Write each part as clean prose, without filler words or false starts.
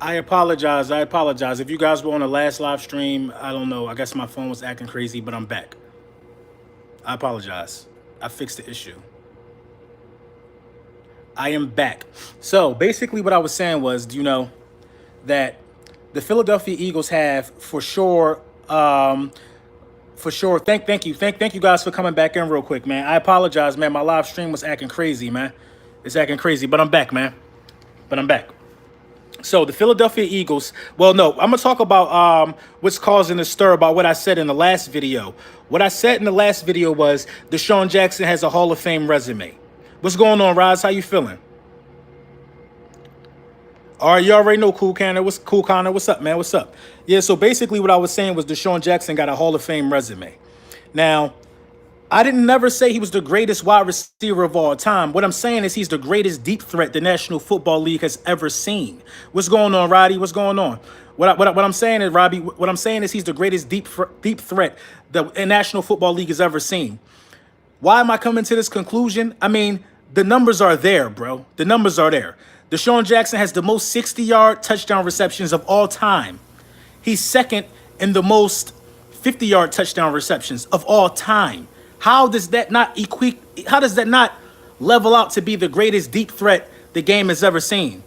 I apologize. I apologize. If you guys were on the last live stream, I don't know. I guess my phone was acting crazy, but I'm back. I apologize. I fixed the issue. I am back. So basically, what I was saying was, do you know that the Philadelphia Eagles have for sure, for sure. Thank you guys for coming back in real quick, man. I apologize, man. My live stream was acting crazy, man. It's acting crazy, but I'm back, man. But I'm back. So the Philadelphia Eagles. Well, no, I'm gonna talk about what's causing the stir about what I said in the last video. What I said in the last video was DeSean Jackson has a Hall of Fame resume. What's going on, Roz? How you feeling? All right, you already know Cool Connor. What's Cool Connor? What's up, man? What's up? Yeah, so basically what I was saying was DeSean Jackson got a Hall of Fame resume. Now, I didn't never say he was the greatest wide receiver of all time. What I'm saying is he's the greatest deep threat the National Football League has ever seen. What's going on, Roddy? What's going on? What I'm saying is, Robbie, what I'm saying is he's the greatest deep threat the National Football League has ever seen. Why am I coming to this conclusion? I mean, the numbers are there, bro. The numbers are there. DeSean Jackson has the most 60-yard touchdown receptions of all time. He's second in the most 50-yard touchdown receptions of all time. How does that not level out to be the greatest deep threat the game has ever seen?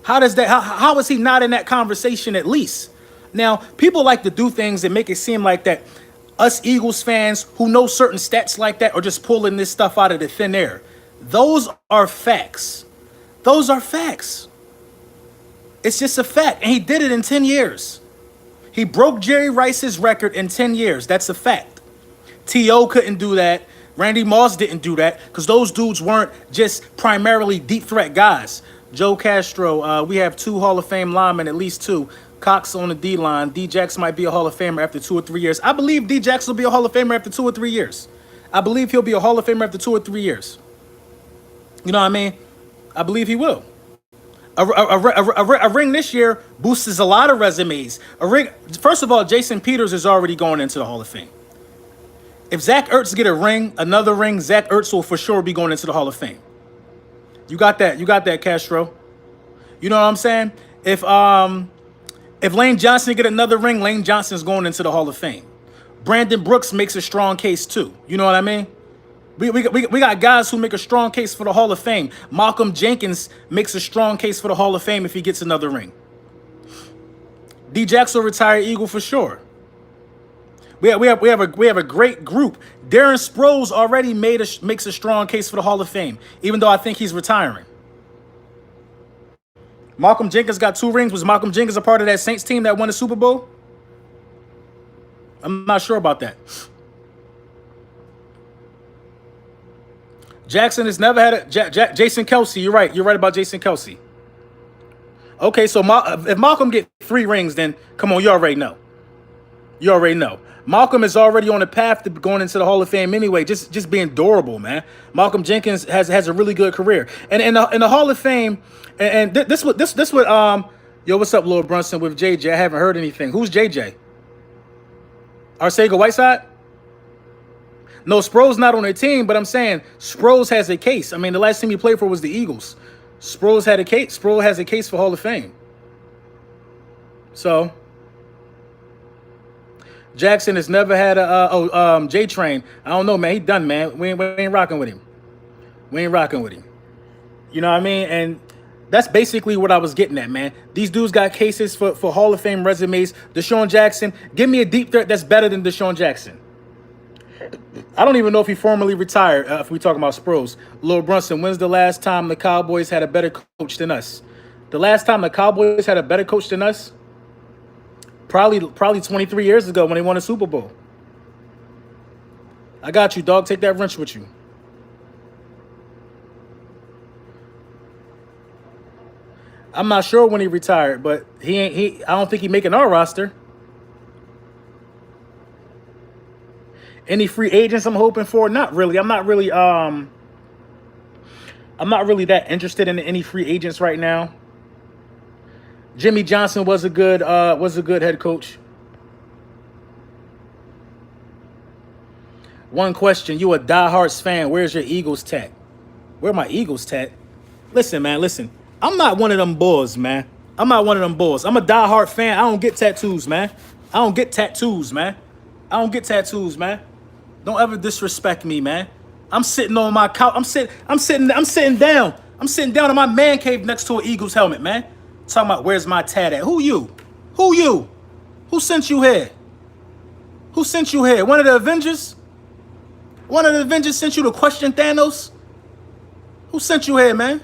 How is he not in that conversation at least? Now, people like to do things and make it seem like that us Eagles fans who know certain stats like that are just pulling this stuff out of the thin air. Those are facts. Those are facts. It's just a fact. And he did it in 10 years. He broke Jerry Rice's record in 10 years. That's a fact. T.O. couldn't do that. Randy Moss didn't do that because those dudes weren't just primarily deep threat guys. Joe Castro, we have 2 Hall of Fame linemen, at least 2. Cox on the D-line. D-Jackson might be a Hall of Famer after 2 or 3 years. I believe D-Jackson will be a Hall of Famer after 2 or 3 years. I believe he'll be a Hall of Famer after 2 or 3 years. You know what I mean? I believe he will. A ring this year boosts a lot of resumes. A ring. First of all, Jason Peters is already going into the Hall of Fame. If Zach Ertz get a ring, another ring, Zach Ertz will for sure be going into the Hall of Fame. You got that? You got that, Castro? You know what I'm saying? If Lane Johnson get another ring, Lane Johnson's going into the Hall of Fame. Brandon Brooks makes a strong case too. You know what I mean? We got guys who make a strong case for the Hall of Fame. Malcolm Jenkins makes a strong case for the Hall of Fame if he gets another ring. D. Jackson will retire Eagle for sure. We have a great group. Darren Sproles already makes a strong case for the Hall of Fame, even though I think he's retiring. Malcolm Jenkins got 2 rings. Was Malcolm Jenkins a part of that Saints team that won the Super Bowl? I'm not sure about that. Jackson has never had a Jason Kelce. You're right. You're right about Jason Kelce. Okay, so if Malcolm get 3 rings, then come on, you already know. You already know. Malcolm is already on the path to going into the Hall of Fame anyway. Just being durable, man. Malcolm Jenkins has a really good career, and in the Hall of Fame, and this what yo, what's up, Lord Brunson with JJ? I haven't heard anything. Who's JJ? Arcega Whiteside? No, Sproles not on their team, but I'm saying Sproles has a case. I mean, the last team he played for was the Eagles. Sproles had a case. Sproles has a case for Hall of Fame. So Jackson has never had a J-Train. I don't know, man. He done, man. We ain't rocking with him. We ain't rocking with him. You know what I mean? And that's basically what I was getting at, man. These dudes got cases for Hall of Fame resumes. DeSean Jackson, give me a deep threat that's better than DeSean Jackson. I don't even know if he formally retired, if we talking about Sproles. Lord Brunson, when's the last time the Cowboys had a better coach than us? The last time the Cowboys had a better coach than us? Probably 23 years ago when they won a Super Bowl. I got you, dog. Take that wrench with you. I'm not sure when he retired, but I don't think he making our roster. Any free agents I'm hoping for? Not really. I'm not really that interested in any free agents right now. Jimmy Johnson was a good head coach. One question: you a diehard fan? Where's your Eagles tat? Where my Eagles tat? Listen, man. Listen. I'm not one of them bulls, man. I'm not one of them bulls. I'm a diehard fan. I don't get tattoos, man. I don't get tattoos, man. I don't get tattoos, man. Don't ever disrespect me, man. I'm sitting on my couch. I'm sitting down. I'm sitting down in my man cave next to an Eagles helmet, man. Talking about where's my tat at? Who you? Who you? Who sent you here? Who sent you here? One of the Avengers? One of the Avengers sent you to question Thanos? Who sent you here, man?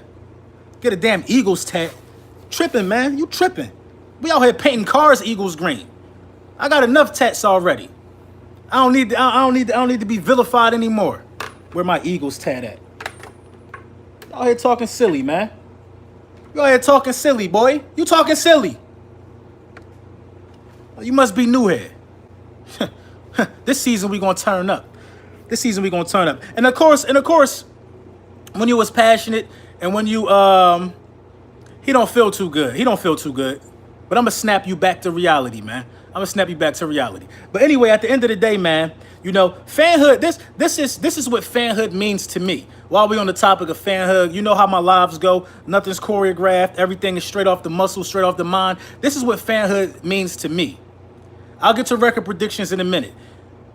Get a damn Eagles tat. Tripping, man. You tripping. We out here painting cars Eagles green. I got enough tats already. I don't need to be vilified anymore. Where my Eagles tat at? Y'all here talking silly, man. You out here talking silly, boy. You talking silly. You must be new here. This season we gonna turn up. This season we gonna turn up. And of course, when you was passionate and when you he don't feel too good. He don't feel too good. But I'm gonna snap you back to reality, man. I'm gonna snap you back to reality. But anyway, at the end of the day, man, you know, fanhood, this is what fanhood means to me. While we're on the topic of fanhood, you know how my lives go. Nothing's choreographed. Everything is straight off the muscle, straight off the mind. This is what fanhood means to me. I'll get to record predictions in a minute.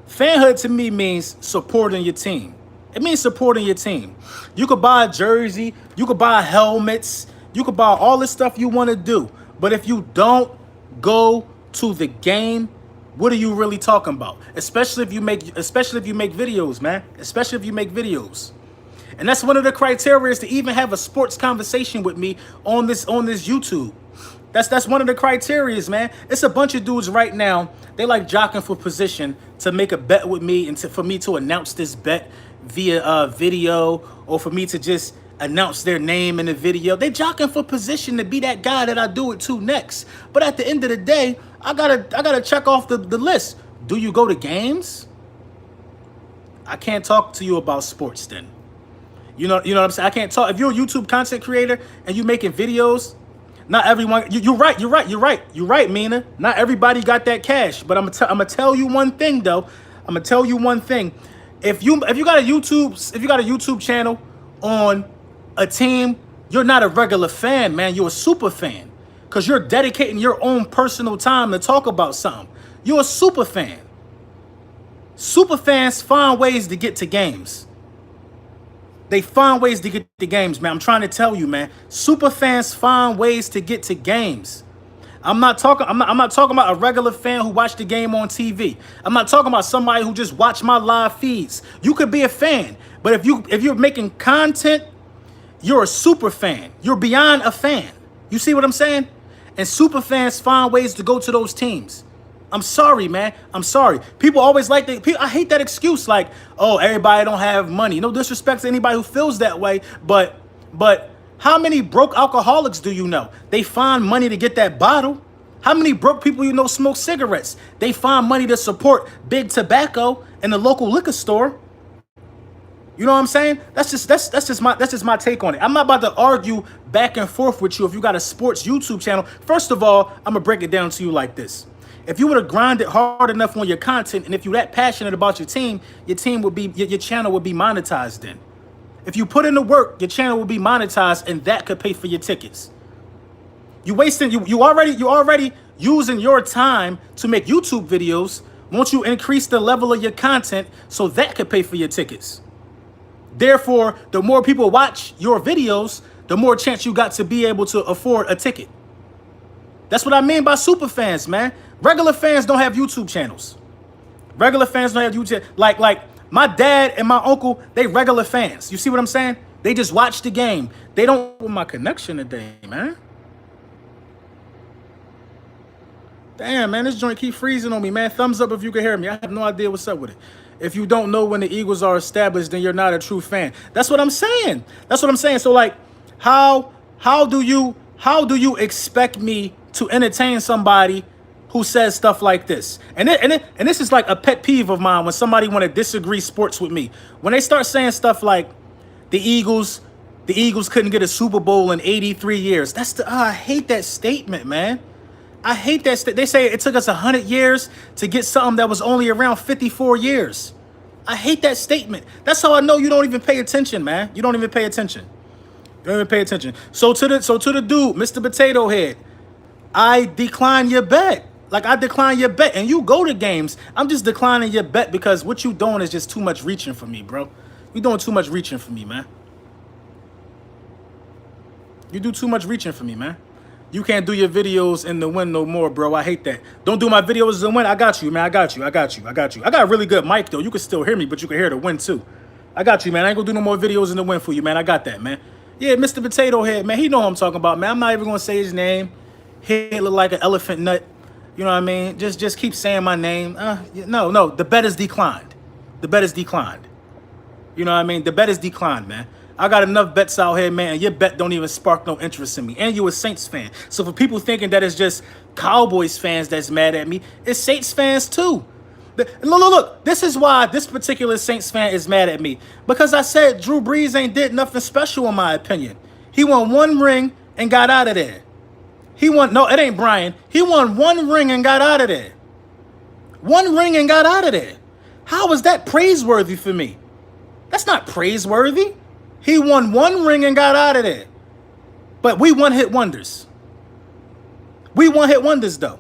Fanhood to me means supporting your team. It means supporting your team. You could buy a jersey. You could buy helmets. You could buy all this stuff you want to do. But if you don't go to the game, what are you really talking about? Especially if you make videos, man. Especially if you make videos. And that's one of the criteria is to even have a sports conversation with me on this YouTube. That's one of the criterias, man. It's a bunch of dudes right now. They like jockeying for position to make a bet with me and for me to announce this bet via video, or for me to just announce their name in the video. They jockeying for position to be that guy that I do it to next. But at the end of the day, I gotta check off the list. Do you go to games? I can't talk to you about sports then. You know what I'm saying? I can't talk. If you're a YouTube content creator and you making videos, not everyone. You're right, Mina. Not everybody got that cash. But I'm gonna tell you one thing though. I'm gonna tell you one thing. If you got a YouTube channel on a team, you're not a regular fan, man. You're a super fan, because you're dedicating your own personal time to talk about something. You're a super fan. Super fans find ways to get to games. They find ways to get to games, man. I'm trying to tell you, man. Super fans find ways to get to games. I'm not talking about a regular fan who watched the game on TV. I'm not talking about somebody who just watched my live feeds. You could be a fan, but if you're making content, you're a super fan. You're beyond a fan. You see what I'm saying? And super fans find ways to go to those teams. I'm sorry, man. I'm sorry. People always I hate that excuse, like, oh, everybody don't have money. No disrespect to anybody who feels that way, but how many broke alcoholics do you know? They find money to get that bottle. How many broke people you know smoke cigarettes? They find money to support big tobacco in the local liquor store. You know what I'm saying? That's just my take on it. I'm not about to argue back and forth with you if you got a sports YouTube channel. First of all, I'm gonna break it down to you like this. If you would have grinded hard enough on your content, and if you're that passionate about your team would be your channel would be monetized then. If you put in the work, your channel will be monetized, and that could pay for your tickets. You already using your time to make YouTube videos. Won't you increase the level of your content so that could pay for your tickets? Therefore, the more people watch your videos, the more chance you got to be able to afford a ticket. That's what I mean by super fans, man. Regular fans don't have YouTube channels. Regular fans don't have YouTube. Like my dad and my uncle, they regular fans. You see what I'm saying? They just watch the game. They don't with my connection today, man. Damn, man, this joint keep freezing on me, man. Thumbs up if you can hear me. I have no idea what's up with it. If you don't know when the Eagles are established, then you're not a true fan. That's what I'm saying. That's what I'm saying. So like, how do you expect me to entertain somebody who says stuff like this? And this is like a pet peeve of mine when somebody want to disagree sports with me. When they start saying stuff like the Eagles couldn't get a Super Bowl in 83 years. I hate that statement, man. I hate that. They say it took us 100 years to get something that was only around 54 years. I hate that statement. That's how I know you don't even pay attention, man. You don't even pay attention. You don't even pay attention. So to the dude, Mr. Potato Head, I decline your bet. Like, I decline your bet, and you go to games. I'm just declining your bet because what you doing is just too much reaching for me, bro. You doing too much reaching for me, man. You do too much reaching for me, man. You can't do your videos in the wind no more, bro. I hate that. Don't do my videos in the wind. I got you, man. I got you. I got you. I got you. I got a really good mic, though. You can still hear me, but you can hear the wind, too. I got you, man. I ain't gonna do no more videos in the wind for you, man. I got that, man. Yeah, Mr. Potato Head, man. He know what I'm talking about, man. I'm not even gonna say his name. He look like an elephant nut. You know what I mean? Just keep saying my name. No. The bet is declined. The bet is declined. You know what I mean? The bet is declined, man. I got enough bets out here, man, and your bet don't even spark no interest in me. And you a Saints fan. So for people thinking that it's just Cowboys fans that's mad at me, it's Saints fans too. Look. This is why this particular Saints fan is mad at me. Because I said Drew Brees ain't did nothing special in my opinion. He won one ring and got out of there. No, it ain't Brian. He won one ring and got out of there. One ring and got out of there. How is that praiseworthy for me? That's not praiseworthy. He won one ring and got out of there. But we one-hit wonders. We one-hit wonders, though.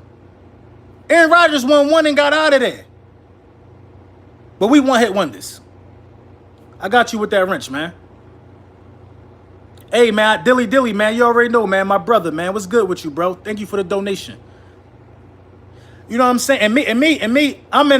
Aaron Rodgers won one and got out of there. But we one-hit wonders. I got you with that wrench, man. Hey, man, Dilly, man, you already know, man, my brother, man. What's good with you, bro? Thank you for the donation. You know what I'm saying? And me, I'm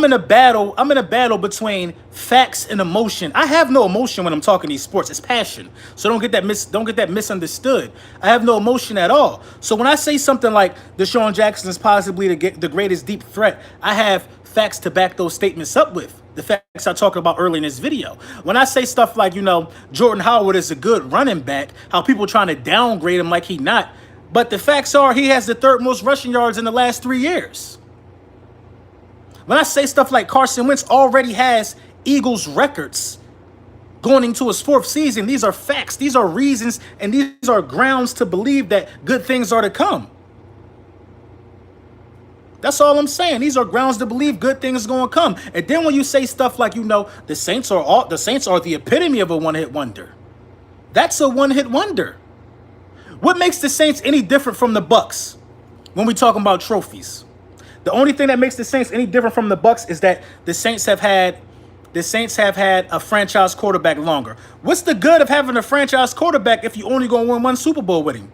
in a battle between facts and emotion. I have no emotion when I'm talking these sports. It's passion. So don't get that misunderstood. I have no emotion at all. So when I say something like DeSean Jackson is possibly the greatest deep threat, I have facts to back those statements up with. The facts I talked about earlier in this video. When I say stuff like, Jordan Howard is a good running back, how people trying to downgrade him like he not. But the facts are he has the third most rushing yards in the last 3 years. When I say stuff like Carson Wentz already has Eagles records going into his 4th season, these are facts, these are reasons, and these are grounds to believe that good things are to come. That's all I'm saying. These are grounds to believe good things are going to come. And then when you say stuff like, the Saints are the epitome of a one-hit wonder. That's a one-hit wonder. What makes the Saints any different from the Bucks when we talking about trophies? The only thing that makes the Saints any different from the Bucks is that the Saints have had a franchise quarterback longer. What's the good of having a franchise quarterback if you only going to win one Super Bowl with him?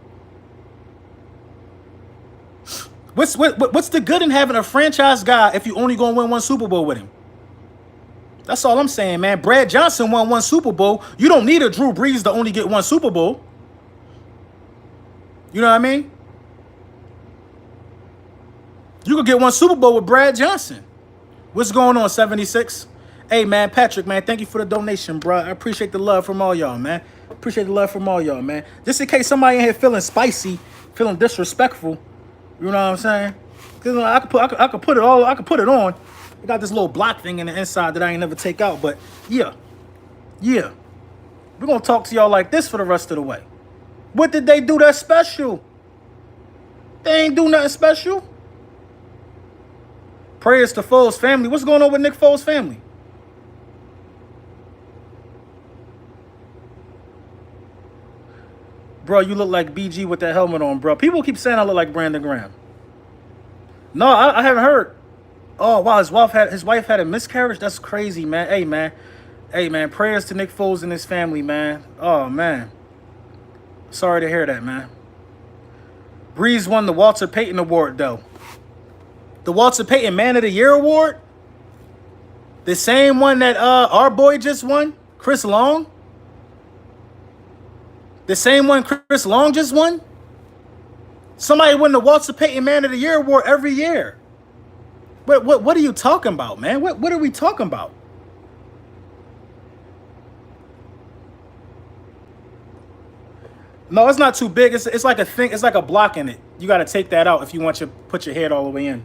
What's the good in having a franchise guy if you only going to win one Super Bowl with him? That's all I'm saying, man. Brad Johnson won one Super Bowl. You don't need a Drew Brees to only get one Super Bowl. You know what I mean? You could get one Super Bowl with Brad Johnson. What's going on, 76? Hey, man, Patrick, man, thank you for the donation, bro. I appreciate the love from all y'all, man. Appreciate the love from all y'all, man. Just in case somebody in here feeling spicy, feeling disrespectful, you know what I'm saying? Because I could put it on. I got this little block thing in the inside that I ain't never take out, but yeah. We're going to talk to y'all like this for the rest of the way. What did they do that's special? They ain't do nothing special. Prayers to Foles' family. What's going on with Nick Foles' family? Bro, you look like BG with that helmet on, bro. People keep saying I look like Brandon Graham. No, I haven't heard. Oh, wow, his wife had a miscarriage? That's crazy, man. Hey, man, prayers to Nick Foles and his family, man. Oh, man. Sorry to hear that, man. Breeze won the Walter Payton Award, though. The Walter Payton Man of the Year Award? The same one that our boy just won? Chris Long? The same one Chris Long just won? Somebody win the Walter Payton Man of the Year Award every year. What are you talking about, man? What are we talking about? No, it's not too big. It's like a thing. It's like a block in it. You got to take that out if you want to put your head all the way in.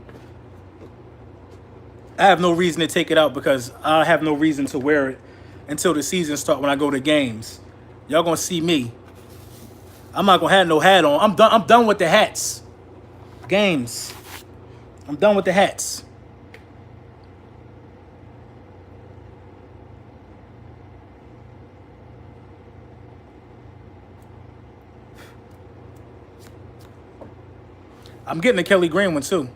I have no reason to take it out because I have no reason to wear it until the season starts when I go to games. Y'all gonna see me. I'm not gonna have no hat on. I'm done with the hats. Games. I'm done with the hats. I'm getting the Kelly Green one too.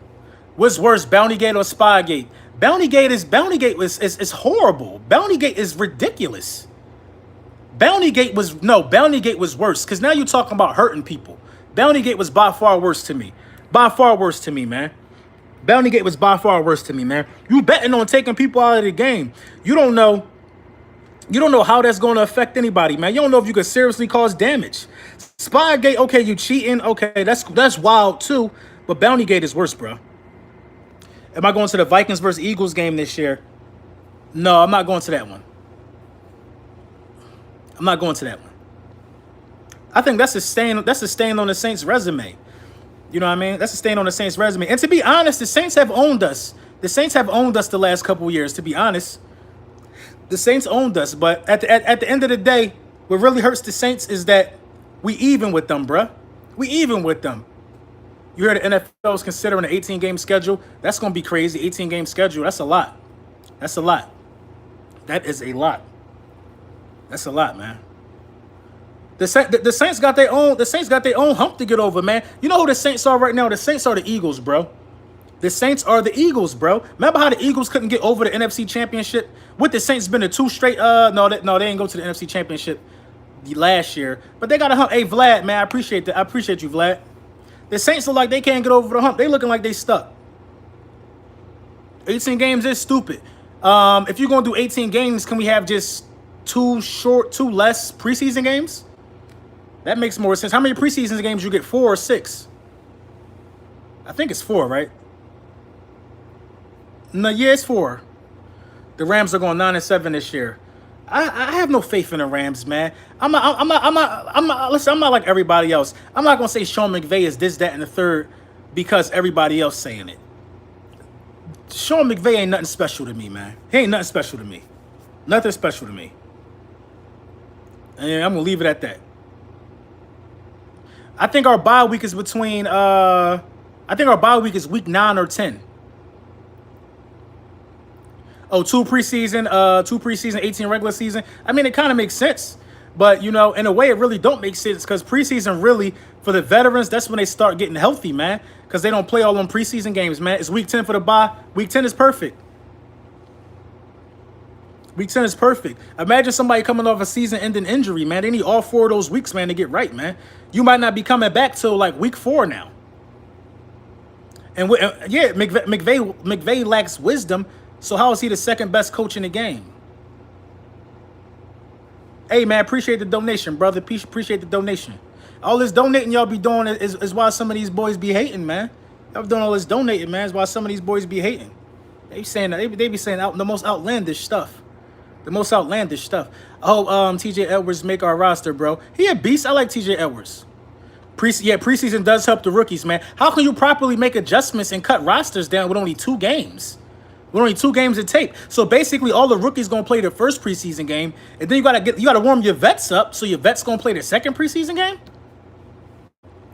What's worse, Bountygate or Spygate? Bountygate is horrible. Bountygate is ridiculous. Bountygate was worse because now you're talking about hurting people. Bountygate was by far worse to me. By far worse to me, man. Bountygate was by far worse to me, man. You betting on taking people out of the game. You don't know how that's going to affect anybody, man. You don't know if you could seriously cause damage. Spygate, okay, you cheating. Okay, that's wild too. But Bountygate is worse, bro. Am I going to the Vikings versus Eagles game this year? No, I'm not going to that one. I'm not going to that one. I think that's a stain on the Saints' resume. You know what I mean? That's a stain on the Saints' resume. And to be honest, the Saints have owned us. The Saints have owned us the last couple of years, to be honest. The Saints owned us. But at the end of the day, what really hurts the Saints is that we even with them, bruh. We even with them. You heard the NFL is considering an 18-game schedule. That's going to be crazy. 18-game schedule. That's a lot. That's a lot. That is a lot. That's a lot, man. The Saints got their own. The Saints got their own hump to get over, man. You know who the Saints are right now? The Saints are the Eagles, bro. The Saints are the Eagles, bro. Remember how the Eagles couldn't get over the NFC Championship? With the Saints been the two straight. No, they didn't go to the NFC Championship last year, but they got a hump. Hey, Vlad, man, I appreciate that. I appreciate you, Vlad. The Saints look like they can't get over the hump. They looking like they stuck. 18 games is stupid. If you're gonna do 18 games, can we have just two less preseason games? That makes more sense. How many preseason games you get? 4 or 6? I think it's 4, right? No, yeah, it's 4. The Rams are going 9-7 this year. I have no faith in the Rams, man. I'm not like everybody else. I'm not gonna say Sean McVay is this, that, and the third because everybody else saying it. Sean McVay ain't nothing special to me, man. He ain't nothing special to me. Nothing special to me. And I'm gonna leave it at that. I think our bye week is between I think our bye week is week 9 or 10. Oh, 2 preseason, 18 regular season. I mean, it kind of makes sense. But, you know, in a way, it really don't make sense because preseason really, for the veterans, that's when they start getting healthy, man. Because they don't play all them preseason games, man. It's week 10 for the bye. Week 10 is perfect. Week 10 is perfect. Imagine somebody coming off a season-ending injury, man. They need all 4 of those weeks, man, to get right, man. You might not be coming back till, like, week 4 now. And, yeah, McVay lacks wisdom. So how is he the second best coach in the game? Hey, man, appreciate the donation, brother. Appreciate the donation. All this donating y'all be doing is why some of these boys be hating, man. Y'all doing all this donating, man, is why some of these boys be hating. They be saying the most outlandish stuff. The most outlandish stuff. Oh, TJ Edwards make our roster, bro. He a beast. I like TJ Edwards. Preseason does help the rookies, man. How can you properly make adjustments and cut rosters down with only 2 games? With only 2 games of tape. So basically, all the rookies gonna play their first preseason game, and then you gotta warm your vets up. So your vets gonna play their second preseason game.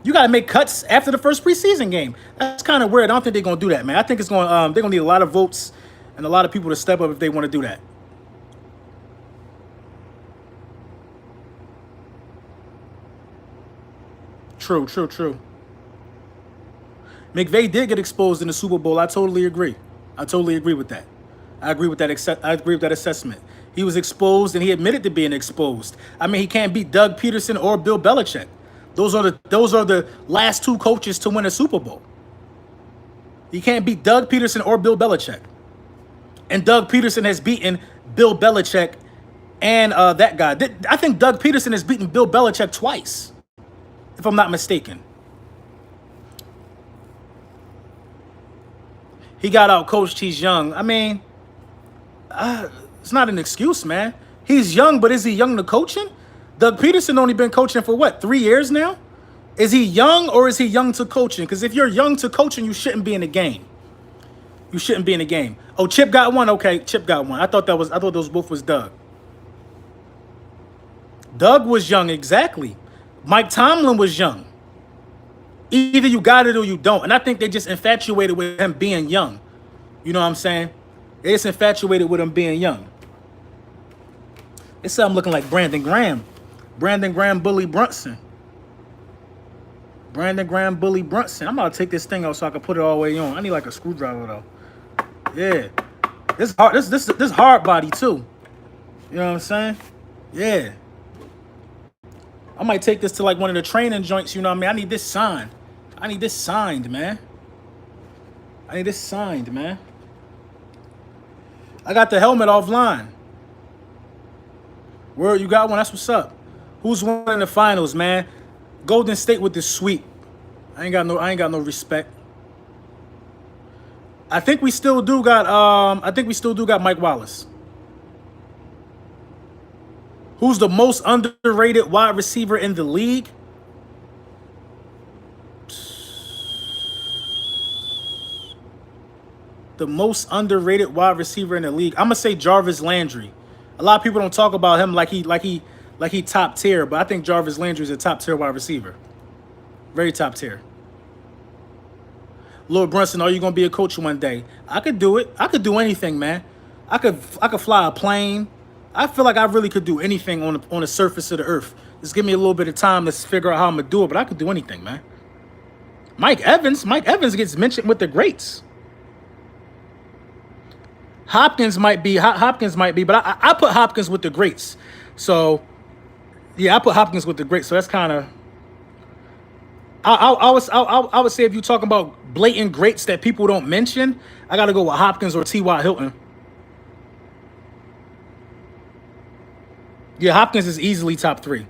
You gotta make cuts after the first preseason game. That's kind of weird. I don't think they're gonna do that, man. I think it's going. They're gonna need a lot of votes and a lot of people to step up if they want to do that. True. McVay did get exposed in the Super Bowl. I totally agree. I totally agree with that. I agree with that assessment. He was exposed, and he admitted to being exposed. I mean, he can't beat Doug Peterson or Bill Belichick. Those are the last 2 coaches to win a Super Bowl. He can't beat Doug Peterson or Bill Belichick. And Doug Peterson has beaten Bill Belichick and that guy. I think Doug Peterson has beaten Bill Belichick twice, if I'm not mistaken. He got out coached. He's young. I mean, it's not an excuse, man. He's young, but is he young to coaching? Doug Peterson only been coaching for what, 3 years now? Is he young or is he young to coaching? Because if you're young to coaching, you shouldn't be in the game. You shouldn't be in the game. Oh, Chip got one. Okay, Chip got one. I thought those both was Doug. Doug was young, exactly. Mike Tomlin was young. Either you got it or you don't. And I think they just infatuated with him being young. You know what I'm saying? They just infatuated with him being young. They said I'm looking like Brandon Graham. Brandon Graham, Bully Brunson. Brandon Graham, Bully Brunson. I'm about to take this thing out so I can put it all the way on. I need like a screwdriver though. Yeah. This hard. This hard body too. You know what I'm saying? Yeah. I might take this to like one of the training joints. You know what I mean? I need this signed. I need this signed, man. I need this signed, man. I got the helmet offline. Word, you got one? That's what's up. Who's winning the finals, man? Golden State with the sweep. I ain't got no respect. I think we still do got Mike Wallace. Who's the most underrated wide receiver in the league? The most underrated wide receiver in the league. I'm gonna say Jarvis Landry. A lot of people don't talk about him like he top tier, but I think Jarvis Landry is a top tier wide receiver. Very top tier. Lord Brunson, are you gonna be a coach one day? I could do it. I could do anything, man. I could fly a plane. I feel like I really could do anything on the surface of the earth. Just give me a little bit of time to figure out how I'm gonna do it, but I could do anything, man. Mike Evans gets mentioned with the greats. Hopkins might be, but I put Hopkins with the greats. So, yeah, I put Hopkins with the greats. So that's kind of. I would say if you're talking about blatant greats that people don't mention, I got to go with Hopkins or T.Y. Hilton. Yeah, Hopkins is easily top 3.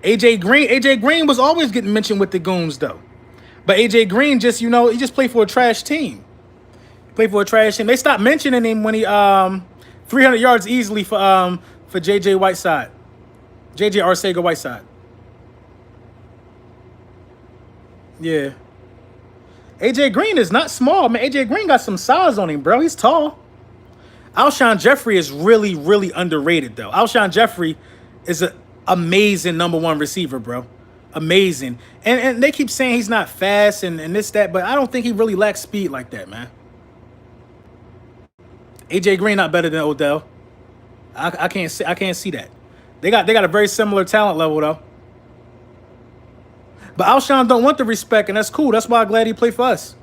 AJ Green was always getting mentioned with the goons though, but AJ Green just he just played for a trash team. They stopped mentioning him when he 300 yards easily for JJ Whiteside. JJ Arcega-Whiteside. Yeah. AJ Green is not small, man. AJ Green got some size on him, bro. He's tall. Alshon Jeffrey is really, really underrated, though. Alshon Jeffrey is an amazing #1 receiver, bro. Amazing. And they keep saying he's not fast and this, that, but I don't think he really lacks speed like that, man. AJ Green not better than Odell. I can't see that. They got a very similar talent level, though. But Alshon don't want the respect, and that's cool. That's why I'm glad he played for us.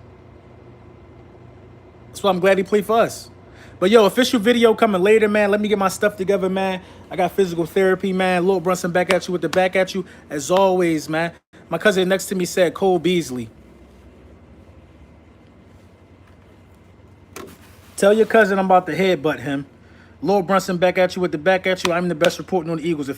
But yo, official video coming later, man. Let me get my stuff together, man. I got physical therapy, man. Lil Brunson back at you with the back at you. As always, man. My cousin next to me said Cole Beasley. Tell your cousin I'm about to headbutt him. Lil Brunson back at you with the back at you. I'm the best reporting on the Eagles.